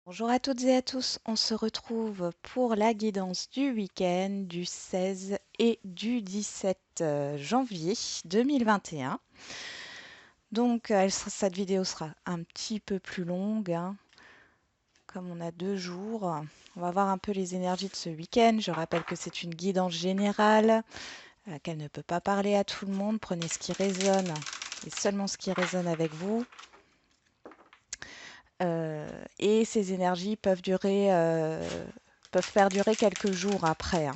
Bonjour à toutes et à tous, on se retrouve pour la guidance du week-end du 16 et du 17 janvier 2021. Donc cette vidéo sera un petit peu plus longue, hein, comme on a 2 jours. On va voir un peu les énergies de ce week-end. Je rappelle que c'est une guidance générale, qu'elle ne peut pas parler à tout le monde. Prenez ce qui résonne et seulement ce qui résonne avec vous. Et ces énergies peuvent perdurer quelques jours après, hein.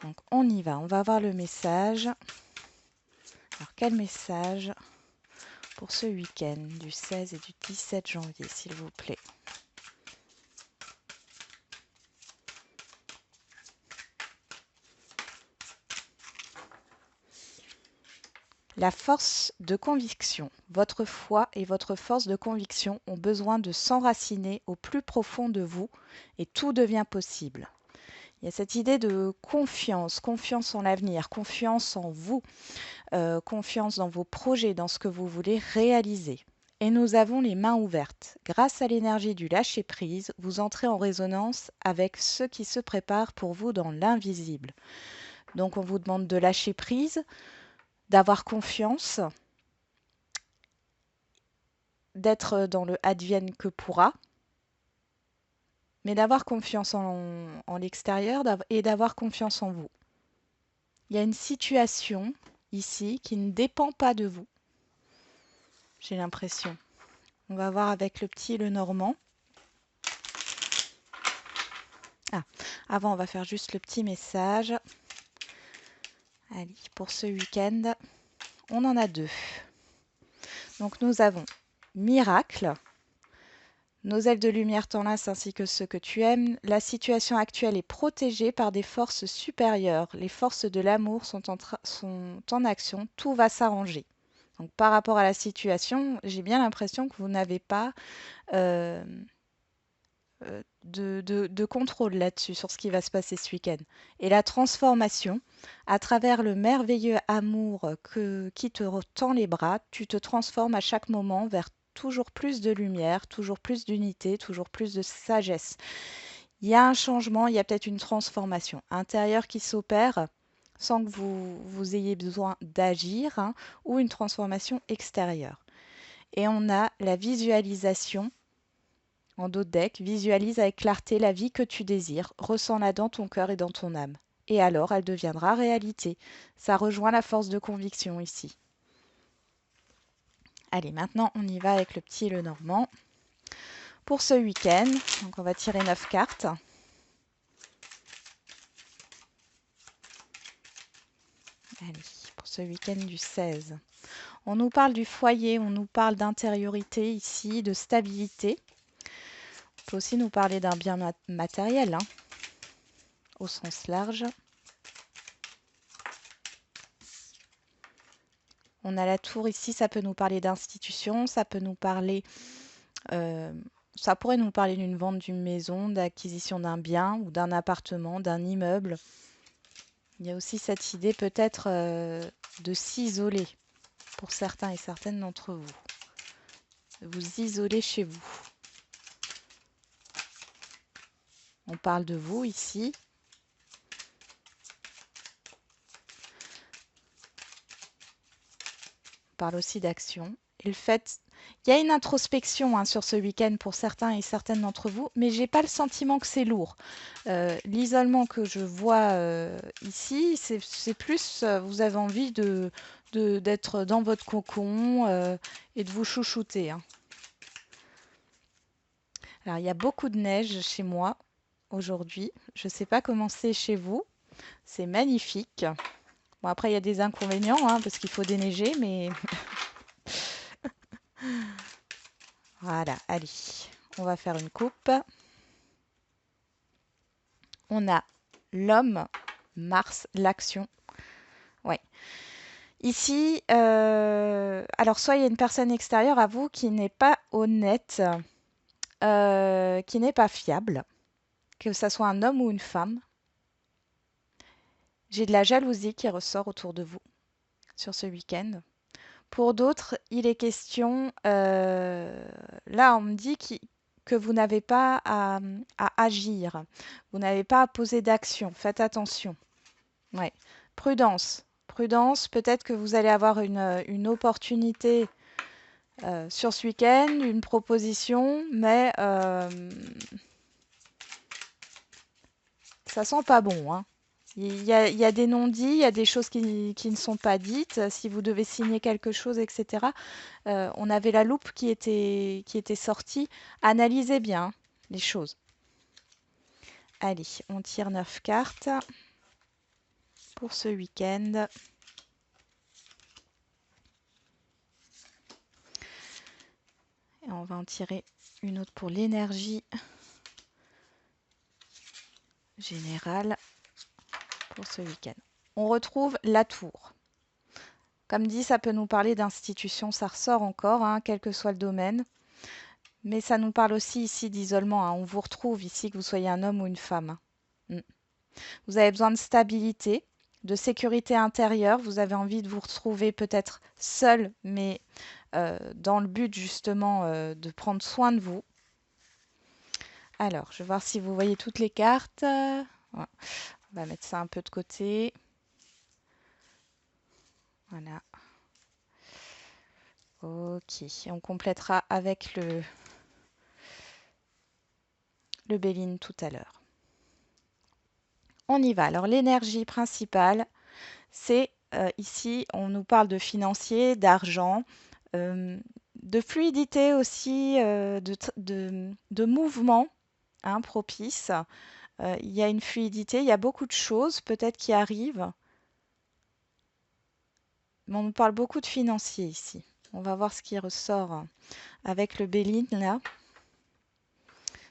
Donc on y va, on va voir le message. Alors quel message pour ce week-end du 16 et du 17 janvier, s'il vous plaît? La force de conviction. Votre foi et votre force de conviction ont besoin de s'enraciner au plus profond de vous et tout devient possible. Il y a cette idée de confiance, confiance en l'avenir, confiance en vous, confiance dans vos projets, dans ce que vous voulez réaliser. Et nous avons les mains ouvertes. Grâce à l'énergie du lâcher-prise, vous entrez en résonance avec ce qui se prépare pour vous dans l'invisible. Donc on vous demande de lâcher prise, d'avoir confiance, d'être dans le advienne que pourra, mais d'avoir confiance en l'extérieur et d'avoir confiance en vous. Il y a une situation ici qui ne dépend pas de vous, j'ai l'impression. On va voir avec le petit et le normand. Ah, avant, on va faire juste le petit message. Allez, pour ce week-end, on en a 2. Donc nous avons miracle, nos ailes de lumière t'enlacent ainsi que ceux que tu aimes. La situation actuelle est protégée par des forces supérieures. Les forces de l'amour sont en action. Tout va s'arranger. Donc par rapport à la situation, j'ai bien l'impression que vous n'avez pas euh, de contrôle là-dessus, sur ce qui va se passer ce week-end. Et la transformation, à travers le merveilleux amour qui te tend les bras, tu te transformes à chaque moment vers toujours plus de lumière, toujours plus d'unité, toujours plus de sagesse. Il y a un changement, il y a peut-être une transformation intérieure qui s'opère sans que vous ayez besoin d'agir, hein, ou une transformation extérieure. Et on a la visualisation en dos de deck. Visualise avec clarté la vie que tu désires, ressens-la dans ton cœur et dans ton âme. Et alors, elle deviendra réalité. Ça rejoint la force de conviction ici. Allez, maintenant, on y va avec le petit et le normand. Pour ce week-end, donc on va tirer 9 cartes. Allez, pour ce week-end du 16. On nous parle du foyer, on nous parle d'intériorité ici, de stabilité. On peut aussi nous parler d'un bien matériel, hein, au sens large. On a la tour ici, ça peut nous parler d'institution, ça peut nous parler, euh, ça pourrait nous parler d'une vente d'une maison, d'acquisition d'un bien ou d'un appartement, d'un immeuble. Il y a aussi cette idée peut-être de s'isoler pour certains et certaines d'entre vous. Vous isoler chez vous. On parle de vous ici. On parle aussi d'action. Et le fait, il y a une introspection, hein, sur ce week-end pour certains et certaines d'entre vous, mais j'ai pas le sentiment que c'est lourd. L'isolement que je vois ici, c'est plus, vous avez envie d'être dans votre cocon et de vous chouchouter, hein. Alors, il y a beaucoup de neige chez moi aujourd'hui. Je ne sais pas comment c'est chez vous. C'est magnifique. Bon, après, il y a des inconvénients, hein, parce qu'il faut déneiger, mais voilà, allez, on va faire une coupe. On a l'homme, Mars, l'action. Ouais. Ici, alors soit il y a une personne extérieure à vous qui n'est pas honnête, qui n'est pas fiable, que ça soit un homme ou une femme. J'ai de la jalousie qui ressort autour de vous sur ce week-end. Pour d'autres, il est question, là on me dit que vous n'avez pas à agir. Vous n'avez pas à poser d'action. Faites attention. Ouais. Prudence. Prudence, peut-être que vous allez avoir une opportunité sur ce week-end, une proposition, mais ça sent pas bon, hein. Il y a des non-dits, il y a des choses qui ne sont pas dites. Si vous devez signer quelque chose, etc. On avait la loupe qui était sortie. Analysez bien les choses. Allez, on tire 9 cartes pour ce week-end. Et on va en tirer une autre pour l'énergie générale pour ce week-end. On retrouve la tour. Comme dit, ça peut nous parler d'institution, ça ressort encore, hein, quel que soit le domaine. Mais ça nous parle aussi ici d'isolement, hein. On vous retrouve ici, que vous soyez un homme ou une femme. Mm. Vous avez besoin de stabilité, de sécurité intérieure. Vous avez envie de vous retrouver peut-être seul, mais dans le but justement de prendre soin de vous. Alors, je vais voir si vous voyez toutes les cartes. Ouais. On va mettre ça un peu de côté. Voilà. Ok, on complétera avec le Béline tout à l'heure. On y va. Alors, l'énergie principale, c'est ici, on nous parle de financier, d'argent, de fluidité aussi, de mouvement, hein, propice. Il y a une fluidité, il y a beaucoup de choses peut-être qui arrivent. Mais on nous parle beaucoup de financier ici. On va voir ce qui ressort avec le Béline là,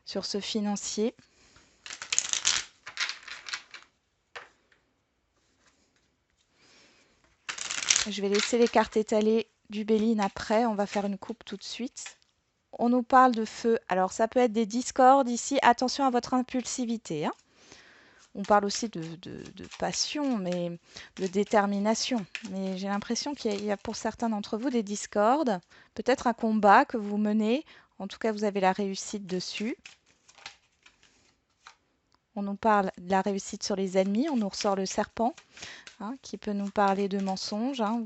sur ce financier. Je vais laisser les cartes étalées du Béline après. On va faire une coupe tout de suite. On nous parle de feu. Alors, ça peut être des discordes ici. Attention à votre impulsivité, hein. On parle aussi de passion, mais de détermination. Mais j'ai l'impression qu'il y a pour certains d'entre vous des discordes. Peut-être un combat que vous menez. En tout cas, vous avez la réussite dessus. On nous parle de la réussite sur les ennemis. On nous ressort le serpent, hein, qui peut nous parler de mensonges, hein.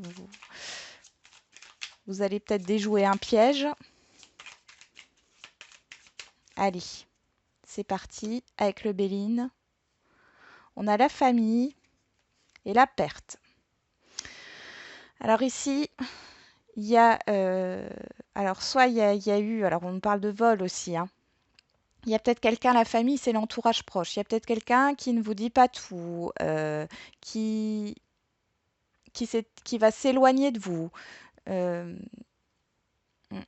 Vous allez peut-être déjouer un piège. Allez, c'est parti avec le Béline. On a la famille et la perte. Alors ici, il y a... alors soit il y a eu... Alors on me parle de vol aussi, hein. Il y a peut-être quelqu'un, la famille, c'est l'entourage proche. Il y a peut-être quelqu'un qui ne vous dit pas tout, qui, qui va s'éloigner de vous. Euh,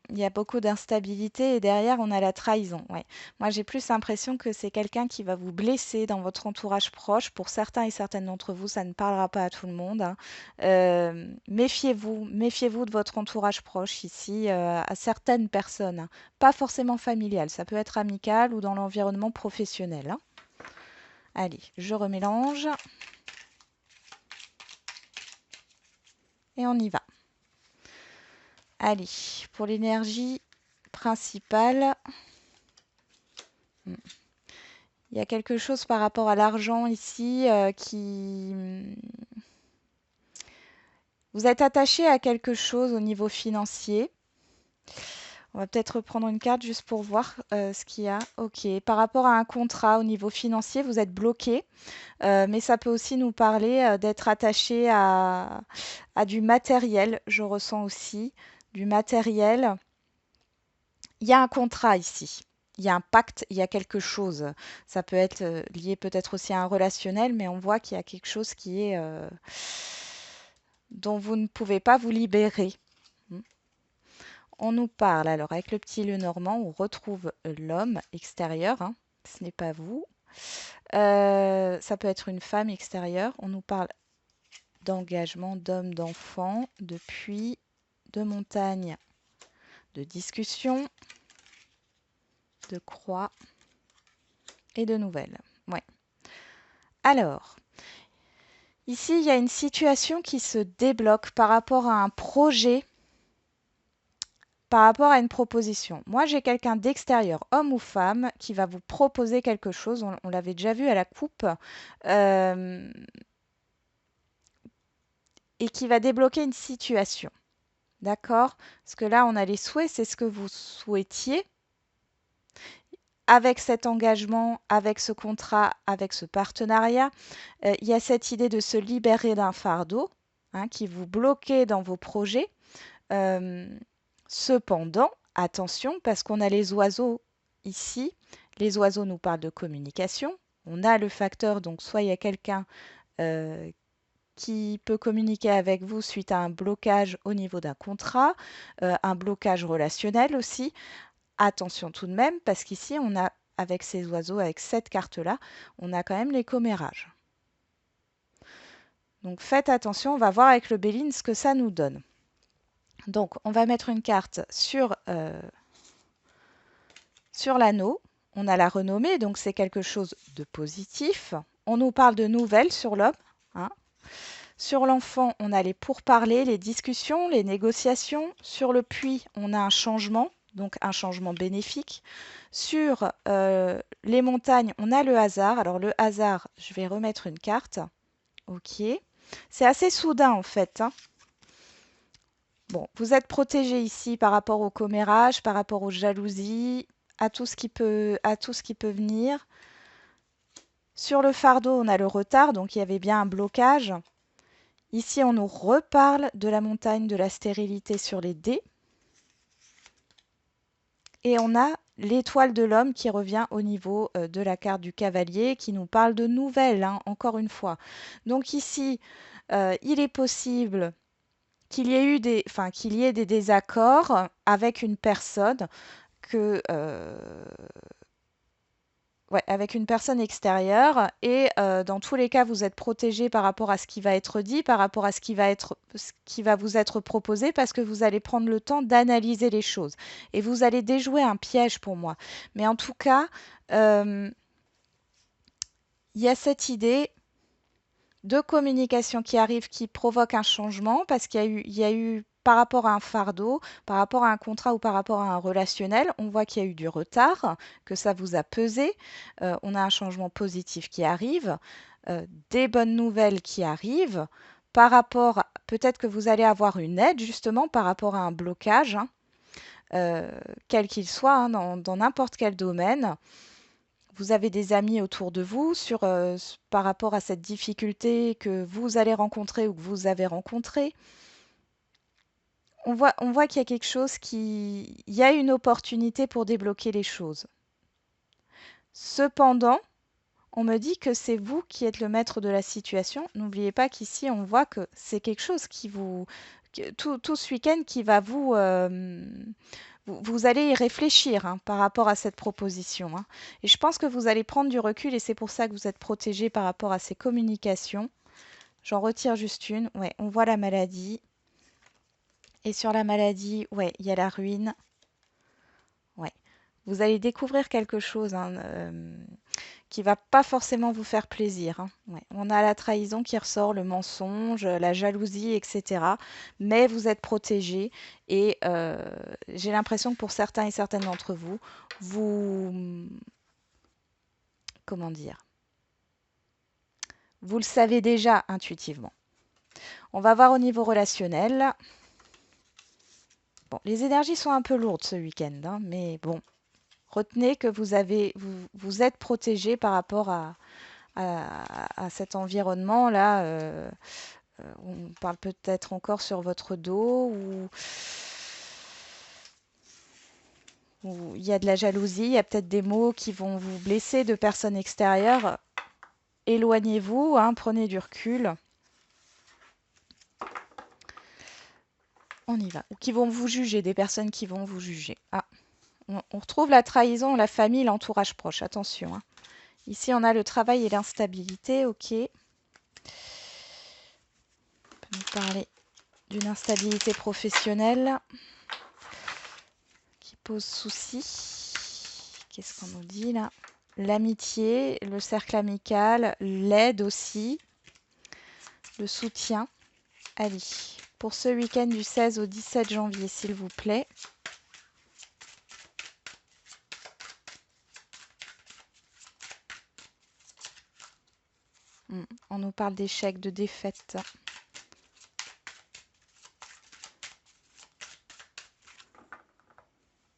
il y a beaucoup d'instabilité et derrière, on a la trahison. Ouais. Moi, j'ai plus l'impression que c'est quelqu'un qui va vous blesser dans votre entourage proche. Pour certains et certaines d'entre vous, ça ne parlera pas à tout le monde, hein. Méfiez-vous, méfiez-vous de votre entourage proche ici, à certaines personnes, hein. Pas forcément familial, ça peut être amical ou dans l'environnement professionnel, hein. Allez, je remélange et on y va. Allez, pour l'énergie principale, il y a quelque chose par rapport à l'argent ici qui... Vous êtes attaché à quelque chose au niveau financier. On va peut-être reprendre une carte juste pour voir ce qu'il y a. Ok, par rapport à un contrat au niveau financier, vous êtes bloqué. Mais ça peut aussi nous parler d'être attaché à du matériel. Je ressens aussi du matériel. Il y a un contrat ici. Il y a un pacte, il y a quelque chose. Ça peut être lié peut-être aussi à un relationnel, mais on voit qu'il y a quelque chose qui est dont vous ne pouvez pas vous libérer. Hmm. On nous parle alors avec le petit Lenormand, on retrouve l'homme extérieur, hein. Ce n'est pas vous. Ça peut être une femme extérieure. On nous parle d'engagement, d'homme, d'enfant, de puits, de montagne, de discussion, de croix et de nouvelles. Ouais. Alors, ici, il y a une situation qui se débloque par rapport à un projet par rapport à une proposition. Moi, j'ai quelqu'un d'extérieur, homme ou femme, qui va vous proposer quelque chose. On l'avait déjà vu à la coupe. euh, et qui va débloquer une situation. D'accord? Parce que là, on a les souhaits, c'est ce que vous souhaitiez. Avec cet engagement, avec ce contrat, avec ce partenariat, il y a cette idée de se libérer d'un fardeau hein, qui vous bloquait dans vos projets. Euh, Cependant, attention, parce qu'on a les oiseaux ici. Les oiseaux nous parlent de communication. On a le facteur, donc soit il y a quelqu'un euh, qui peut communiquer avec vous suite à un blocage au niveau d'un contrat, un blocage relationnel aussi. Attention tout de même, parce qu'ici, on a, avec ces oiseaux, avec cette carte-là, on a quand même les commérages. Donc faites attention, on va voir avec le Béline ce que ça nous donne. Donc on va mettre une carte sur l'anneau. On a la renommée, donc c'est quelque chose de positif. On nous parle de nouvelles sur l'homme. Hein. Sur l'enfant, on a les pourparlers, les discussions, les négociations. Sur le puits, on a un changement, donc un changement bénéfique. Sur les montagnes, on a le hasard. Alors le hasard, je vais remettre une carte. Ok. C'est assez soudain en fait. Hein. Bon, vous êtes protégé ici par rapport au commérage, par rapport aux jalousies, à tout ce qui peut venir. Sur le fardeau, on a le retard, donc il y avait bien un blocage. Ici, on nous reparle de la montagne, de la stérilité sur les dés. Et on a l'étoile de l'homme qui revient au niveau de la carte du cavalier, qui nous parle de nouvelles, hein, encore une fois. Donc ici, il est possible qu'il y ait des désaccords avec une personne que, ouais, avec une personne extérieure et dans tous les cas, vous êtes protégé par rapport à ce qui va être dit, par rapport à ce qui va vous être proposé, parce que vous allez prendre le temps d'analyser les choses et vous allez déjouer un piège pour moi. Mais en tout cas, il y a cette idée de communication qui arrive, qui provoque un changement, parce il y a eu par rapport à un fardeau, par rapport à un contrat ou par rapport à un relationnel, on voit qu'il y a eu du retard, que ça vous a pesé. On a un changement positif qui arrive, des bonnes nouvelles qui arrivent. Par rapport, peut-être que vous allez avoir une aide justement par rapport à un blocage, hein, quel qu'il soit, hein, dans n'importe quel domaine. Vous avez des amis autour de vous par rapport à cette difficulté que vous allez rencontrer ou que vous avez rencontré. On voit qu'il y a quelque chose il y a une opportunité pour débloquer les choses. Cependant, on me dit que c'est vous qui êtes le maître de la situation. N'oubliez pas qu'ici, on voit que c'est quelque chose tout ce week-end qui va vous allez y réfléchir hein, par rapport à cette proposition. Hein. Et je pense que vous allez prendre du recul et c'est pour ça que vous êtes protégé par rapport à ces communications. J'en retire juste une. Ouais, on voit la maladie. Et sur la maladie, ouais, il y a la ruine. Ouais. Vous allez découvrir quelque chose hein, qui va pas forcément vous faire plaisir. Hein. Ouais. On a la trahison qui ressort, le mensonge, la jalousie, etc. Mais vous êtes protégé et j'ai l'impression que pour certains et certaines d'entre vous, comment dire, vous le savez déjà intuitivement. On va voir au niveau relationnel. Bon, les énergies sont un peu lourdes ce week-end, hein, mais bon, retenez que vous êtes protégé par rapport à cet environnement-là. On parle peut-être encore sur votre dos où il y a de la jalousie, il y a peut-être des mots qui vont vous blesser de personnes extérieures. Éloignez-vous, hein, prenez du recul. On y va. Ou qui vont vous juger, des personnes qui vont vous juger. Ah, on retrouve la trahison, la famille, l'entourage proche. Attention. Hein. Ici, on a le travail et l'instabilité. Ok. On peut nous parler d'une instabilité professionnelle qui pose souci. Qu'est-ce qu'on nous dit là? L'amitié, le cercle amical, l'aide aussi, le soutien. Allez, pour ce week-end du 16 au 17 janvier, s'il vous plaît. On nous parle d'échecs, de défaites,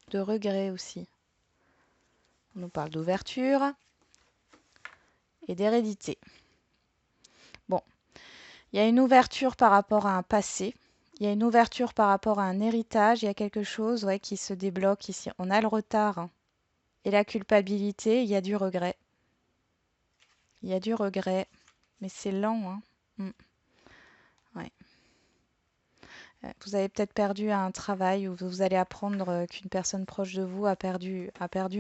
de regrets aussi. On nous parle d'ouverture et d'hérédité. Bon, il y a une ouverture par rapport à un passé. Il y a une ouverture par rapport à un héritage. Il y a quelque chose, ouais, qui se débloque ici. On a le retard et la culpabilité. Il y a du regret. Il y a du regret. Mais c'est lent, hein. Mm, ouais. Vous avez peut-être perdu un travail ou vous allez apprendre qu'une personne proche de vous a perdu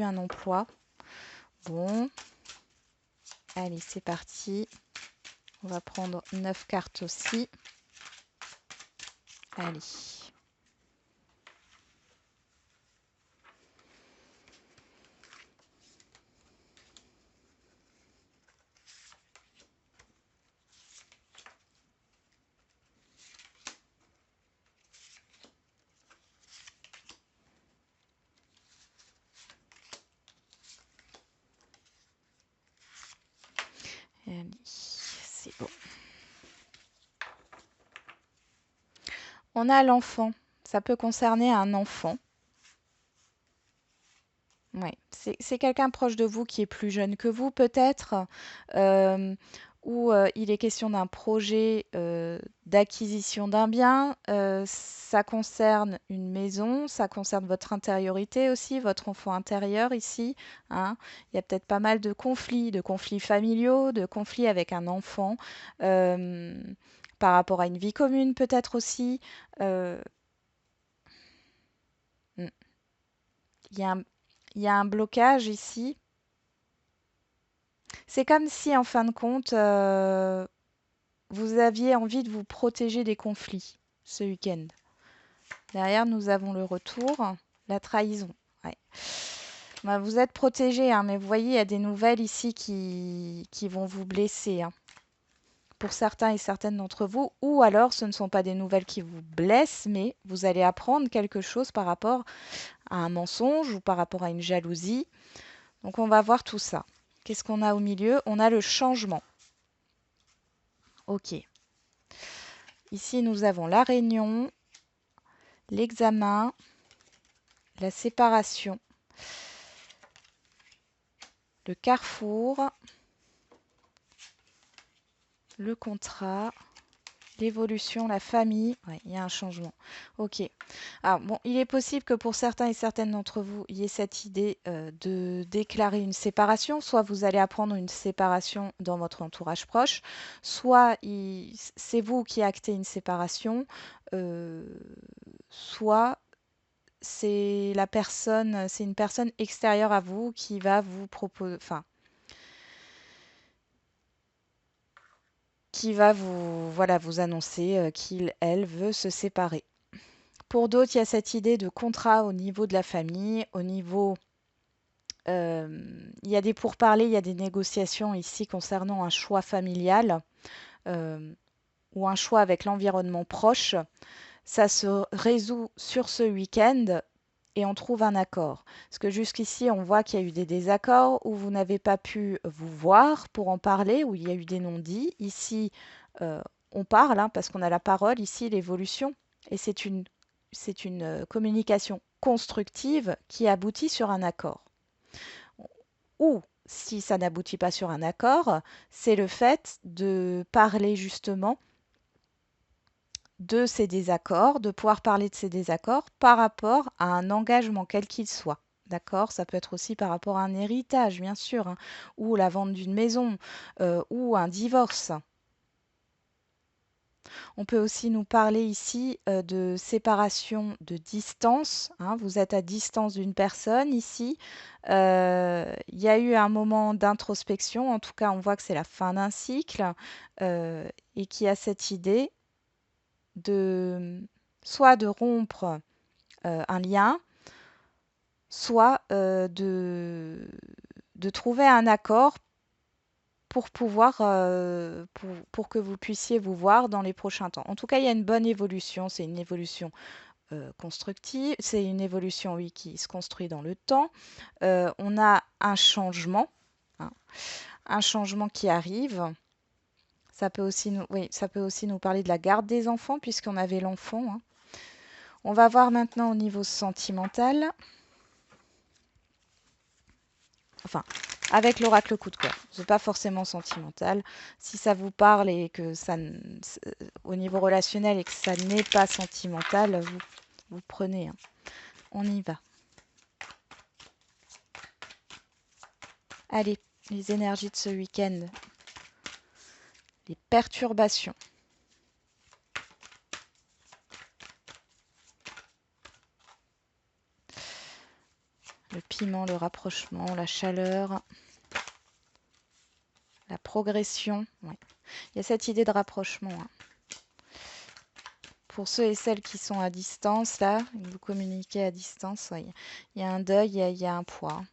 un emploi. Bon, allez, c'est parti. On va prendre 9 cartes aussi. Allez. Allez, c'est bon. On a l'enfant. Ça peut concerner un enfant. Ouais. C'est quelqu'un proche de vous qui est plus jeune que vous, peut-être, euh, ou il est question d'un projet d'acquisition d'un bien. Ça concerne une maison, ça concerne votre intériorité aussi, votre enfant intérieur ici, hein. Il y a peut-être pas mal de conflits familiaux, de conflits avec un enfant, euh, par rapport à une vie commune peut-être aussi. Euh, mm. il y a un, il y a un blocage ici. C'est comme si, en fin de compte, vous aviez envie de vous protéger des conflits ce week-end. Derrière, nous avons le retour, la trahison. Ouais. Bah, vous êtes protégé, hein, mais vous voyez, il y a des nouvelles ici qui vont vous blesser, hein, pour certains et certaines d'entre vous. Ou alors, ce ne sont pas des nouvelles qui vous blessent, mais vous allez apprendre quelque chose par rapport à un mensonge ou par rapport à une jalousie. Donc, on va voir tout ça. Qu'est-ce qu'on a au milieu? On a le changement. Ok. Ici, nous avons la réunion, l'examen, la séparation, le carrefour, le contrat, l'évolution, la famille. Ouais, il y a un changement. Ok. Alors, bon, il est possible que pour certains et certaines d'entre vous, il y ait cette idée de déclarer une séparation. Soit vous allez apprendre une séparation dans votre entourage proche, soit c'est vous qui actez une séparation, euh, soit c'est une personne extérieure à vous qui va vous proposer, enfin, qui va vous, voilà, vous annoncer qu'il, elle, veut se séparer. Pour d'autres, il y a cette idée de contrat au niveau de la famille, au niveau, il y a des pourparlers, il y a des négociations ici concernant un choix familial euh, ou un choix avec l'environnement proche. Ça se résout sur ce week-end et on trouve un accord. Parce que jusqu'ici, on voit qu'il y a eu des désaccords où vous n'avez pas pu vous voir pour en parler, où il y a eu des non-dits. Ici, euh, on parle, hein, parce qu'on a la parole, ici, l'évolution. Et c'est une communication constructive qui aboutit sur un accord. Ou, si ça n'aboutit pas sur un accord, c'est le fait de parler justement de ces désaccords, de pouvoir parler de ces désaccords par rapport à un engagement quel qu'il soit. D'accord? Ça peut être aussi par rapport à un héritage, bien sûr, hein, ou la vente d'une maison, ou un divorce. On peut aussi nous parler ici de séparation de distance, hein. Vous êtes à distance d'une personne ici. Il y a eu un moment d'introspection, en tout cas on voit que c'est la fin d'un cycle, et qui a cette idée de soit de rompre un lien, soit de trouver un accord pour pouvoir pour que vous puissiez vous voir dans les prochains temps. En tout cas, il y a une bonne évolution, c'est une évolution constructive, c'est une évolution, oui, qui se construit dans le temps. On a un changement, hein, un changement qui arrive. Ça peut aussi nous, oui, ça peut aussi nous parler de la garde des enfants, puisqu'on avait l'enfant, hein. On va voir maintenant au niveau sentimental. Enfin, avec l'oracle coup de cœur. C'est pas forcément sentimental. Si ça vous parle et que ça, au niveau relationnel et que ça n'est pas sentimental, vous prenez, hein. On y va. Allez, les énergies de ce week-end. Les perturbations. Le piment, le rapprochement, la chaleur, la progression. Ouais. Il y a cette idée de rapprochement, hein. Pour ceux et celles qui sont à distance, là, vous communiquez à distance, ouais. Il y a un deuil, il y a un poids.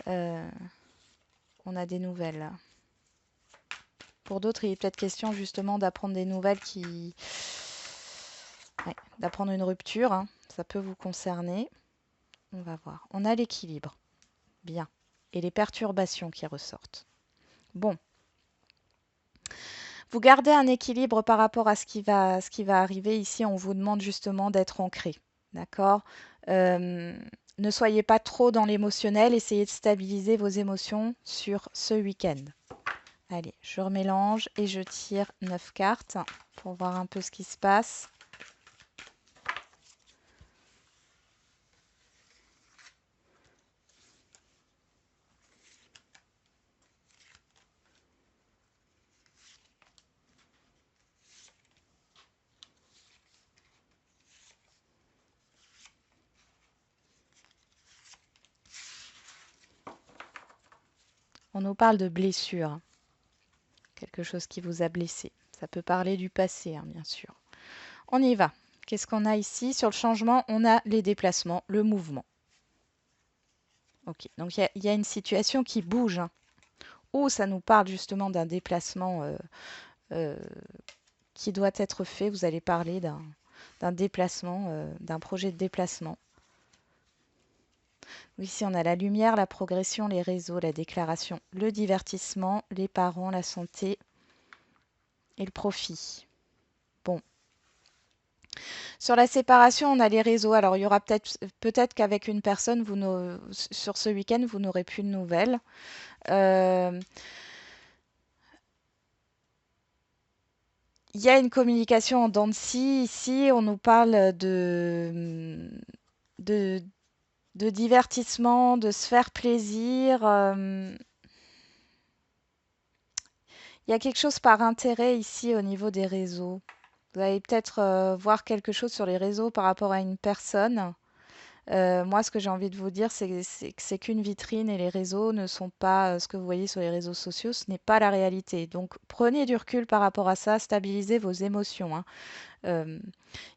On a des nouvelles, là. Pour d'autres, il est peut-être question justement d'apprendre des nouvelles qui... Ouais, d'apprendre une rupture, hein. Ça peut vous concerner. On va voir. On a l'équilibre. Bien. Et les perturbations qui ressortent. Bon. Vous gardez un équilibre par rapport à ce qui va arriver. Ici, on vous demande justement d'être ancré. D'accord. Ne soyez pas trop dans l'émotionnel. Essayez de stabiliser vos émotions sur ce week-end. Allez, je remélange et je tire 9 cartes pour voir un peu ce qui se passe. On nous parle de blessure, quelque chose qui vous a blessé. Ça peut parler du passé, hein, bien sûr. On y va. Qu'est-ce qu'on a ici? Sur le changement, on a les déplacements, le mouvement. Ok, donc il y a une situation qui bouge, hein, où ça nous parle justement d'un déplacement euh, qui doit être fait. Vous allez parler d'un déplacement, d'un projet de déplacement. Ici, on a la lumière, la progression, les réseaux, la déclaration, le divertissement, les parents, la santé et le profit. Bon. Sur la séparation, on a les réseaux. Alors, il y aura peut-être qu'avec une personne, sur ce week-end, vous n'aurez plus de nouvelles. Il y a une communication en dents de scie. Ici, on nous parle de, de divertissement, de se faire plaisir. Il y a quelque chose par intérêt ici au niveau des réseaux. Vous allez peut-être voir quelque chose sur les réseaux par rapport à une personne. Moi, ce que j'ai envie de vous dire, que c'est qu'une vitrine et les réseaux ne sont pas ce que vous voyez sur les réseaux sociaux, ce n'est pas la réalité. Donc, prenez du recul par rapport à ça, stabilisez vos émotions, hein. Euh,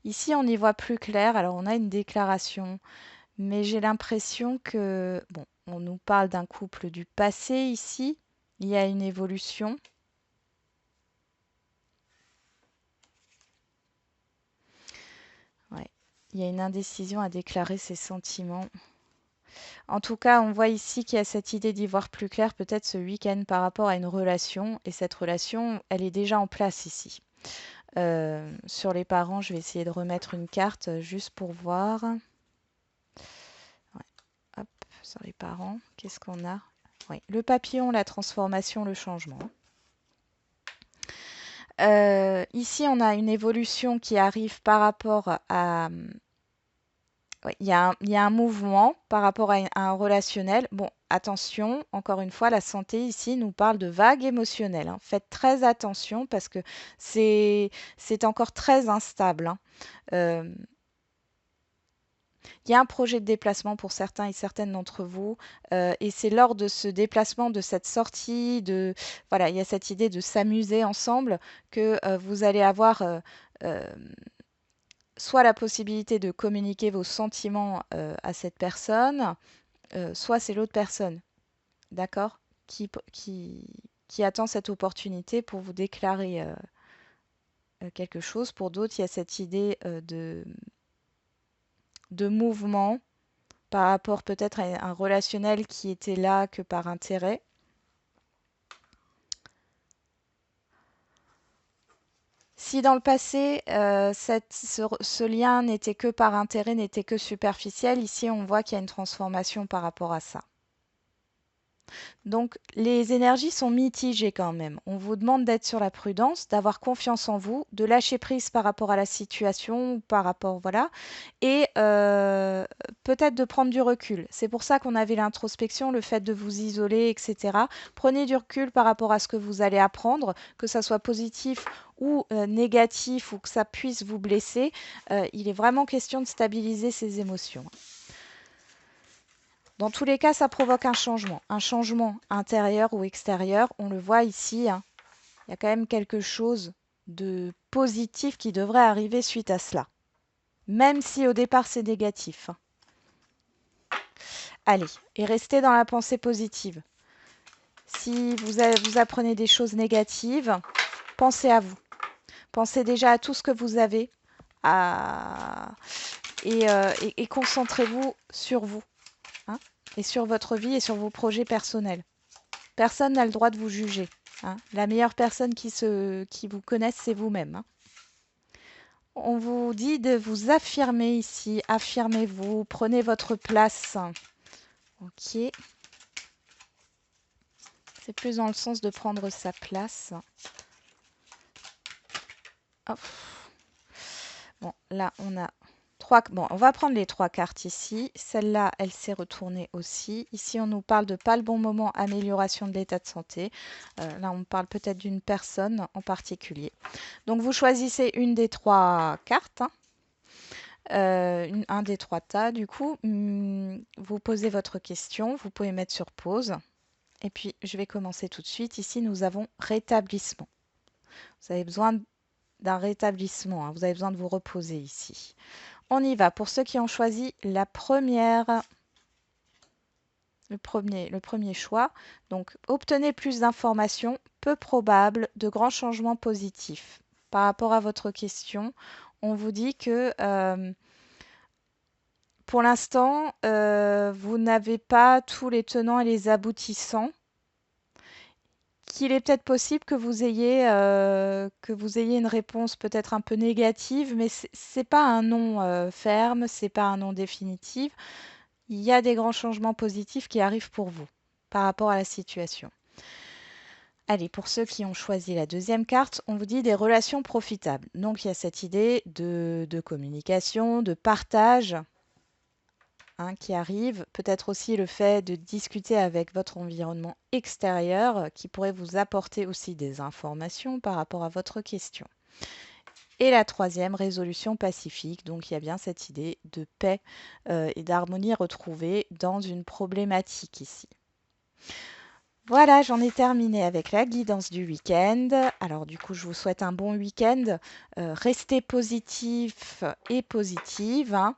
Ici, on y voit plus clair. Alors, on a une déclaration, mais j'ai l'impression que, bon, on nous parle d'un couple du passé ici. Il y a une évolution. Ouais. Il y a une indécision à déclarer ses sentiments. En tout cas, on voit ici qu'il y a cette idée d'y voir plus clair peut-être ce week-end par rapport à une relation. Et cette relation, elle est déjà en place ici. Sur les parents, je vais essayer de remettre une carte juste pour voir. Ouais. Hop, sur les parents, qu'est-ce qu'on a? Oui, le papillon, la transformation, le changement. Ici, on a une évolution qui arrive par rapport à, ouais, il y a un mouvement par rapport à un relationnel. Bon, attention, encore une fois, la santé ici nous parle de vagues émotionnelles, hein. Faites très attention parce que c'est encore très instable, hein. Euh, il y a un projet de déplacement pour certains et certaines d'entre vous, et c'est lors de ce déplacement, de cette sortie, voilà, il y a cette idée de s'amuser ensemble que vous allez avoir euh, soit la possibilité de communiquer vos sentiments à cette personne, soit c'est l'autre personne, d'accord, qui attend cette opportunité pour vous déclarer quelque chose. Pour d'autres, il y a cette idée de mouvement par rapport peut-être à un relationnel qui était là que par intérêt. Si dans le passé, ce lien n'était que par intérêt, n'était que superficiel, ici on voit qu'il y a une transformation par rapport à ça. Donc les énergies sont mitigées quand même. On vous demande d'être sur la prudence, d'avoir confiance en vous, de lâcher prise par rapport à la situation, par rapport, voilà, et peut-être de prendre du recul. C'est pour ça qu'on avait l'introspection, le fait de vous isoler, etc. Prenez du recul par rapport à ce que vous allez apprendre, que ça soit positif ou négatif ou que ça puisse vous blesser. Il est vraiment question de stabiliser ses émotions. Dans tous les cas, ça provoque un changement intérieur ou extérieur. On le voit ici, hein. Il y a quand même quelque chose de positif qui devrait arriver suite à cela, même si au départ c'est négatif, hein. Allez, et restez dans la pensée positive. Si vous apprenez des choses négatives, pensez à vous. Pensez déjà à tout ce que vous avez à... et concentrez-vous sur vous, hein, et sur votre vie et sur vos projets personnels. Personne n'a le droit de vous juger, hein. La meilleure personne qui vous connaisse, c'est vous-même, hein. On vous dit de vous affirmer ici. Affirmez-vous, prenez votre place. Ok. C'est plus dans le sens de prendre sa place. Hop. Bon, là, on a trois. Bon, on va prendre les trois cartes ici. Celle-là, elle s'est retournée aussi. Ici, on nous parle de pas le bon moment, amélioration de l'état de santé. Là, on parle peut-être d'une personne en particulier. Donc, vous choisissez une des trois cartes, hein. Un des trois tas, du coup. Vous posez votre question. Vous pouvez mettre sur pause. Et puis, je vais commencer tout de suite. Ici, nous avons rétablissement. Vous avez besoin d'un rétablissement, hein. Vous avez besoin de vous reposer ici. On y va. Pour ceux qui ont choisi le premier choix. Donc, obtenez plus d'informations, peu probable, de grands changements positifs. Par rapport à votre question, on vous dit que pour l'instant, vous n'avez pas tous les tenants et les aboutissants. Qu'il est peut-être possible que vous ayez une réponse peut-être un peu négative, mais c'est pas un non ferme, c'est pas un non définitif. Il y a des grands changements positifs qui arrivent pour vous par rapport à la situation. Allez, pour ceux qui ont choisi la deuxième carte, on vous dit des relations profitables. Donc il y a cette idée de communication, de partage, hein, qui arrive. Peut-être aussi le fait de discuter avec votre environnement extérieur qui pourrait vous apporter aussi des informations par rapport à votre question. Et la troisième, résolution pacifique. Donc il y a bien cette idée de paix et d'harmonie retrouvée dans une problématique ici. Voilà, j'en ai terminé avec la guidance du week-end. Alors du coup, je vous souhaite un bon week-end. Restez positif et positive, hein.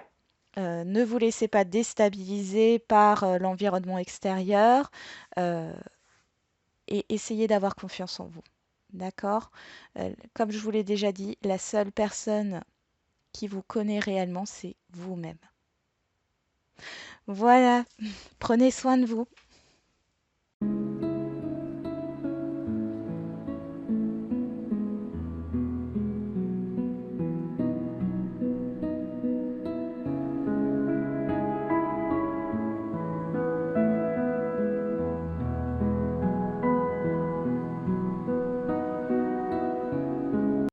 Ne vous laissez pas déstabiliser par l'environnement extérieur et essayez d'avoir confiance en vous. D'accord? Comme je vous l'ai déjà dit, la seule personne qui vous connaît réellement, c'est vous-même. Voilà, prenez soin de vous.